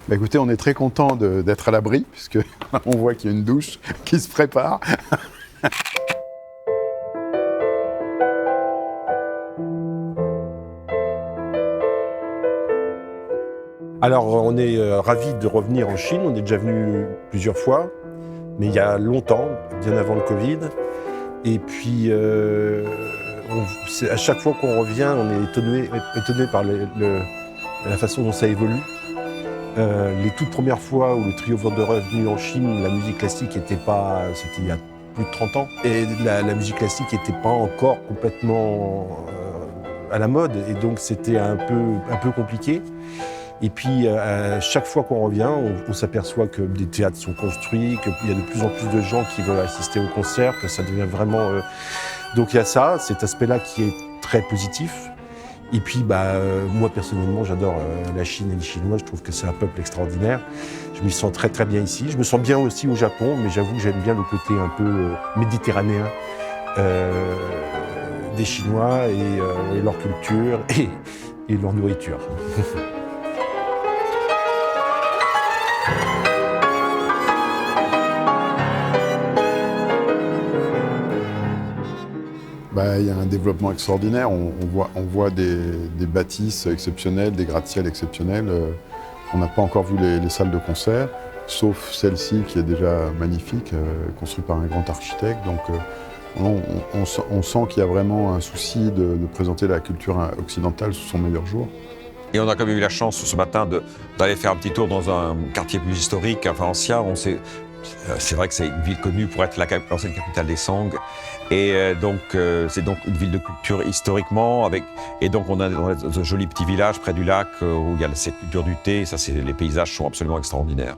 Bah écoutez, on est très content d'être à l'abri, puisque on voit qu'il y a une douche qui se prépare. Alors, on est ravis de revenir en Chine. On est déjà venu plusieurs fois, mais il y a longtemps, bien avant le Covid. Et puis, à chaque fois qu'on revient, on est étonné par la façon dont ça évolue. Les toutes premières fois où le trio Wanderer est venu en Chine, la musique classique c'était il y a plus de 30 ans. Et la musique classique n'était pas encore complètement à la mode. Et donc, c'était un peu compliqué. Et puis, à chaque fois qu'on revient, on s'aperçoit que des théâtres sont construits, qu'il y a de plus en plus de gens qui veulent assister au concert, que ça devient vraiment... Donc il y a ça, cet aspect-là qui est très positif. Et puis, moi, personnellement, j'adore la Chine et les Chinois. Je trouve que c'est un peuple extraordinaire. Je m'y sens très, très bien ici. Je me sens bien aussi au Japon, mais j'avoue que j'aime bien le côté un peu méditerranéen des Chinois et leur culture et leur nourriture. Il y a un développement extraordinaire. On voit des bâtisses exceptionnelles, des gratte-ciel exceptionnels. On n'a pas encore vu les salles de concert, sauf celle-ci qui est déjà magnifique, construite par un grand architecte. Donc on sent qu'il y a vraiment un souci de présenter la culture occidentale sous son meilleur jour. Et on a quand même eu la chance ce matin d'aller faire un petit tour dans un quartier plus historique, enfin ancien. C'est vrai que c'est une ville connue pour être l'ancienne capitale des Song. Et donc, c'est donc une ville de culture historiquement. Et donc, on a un joli petit village près du lac où il y a cette culture du thé. Ça, les paysages sont absolument extraordinaires.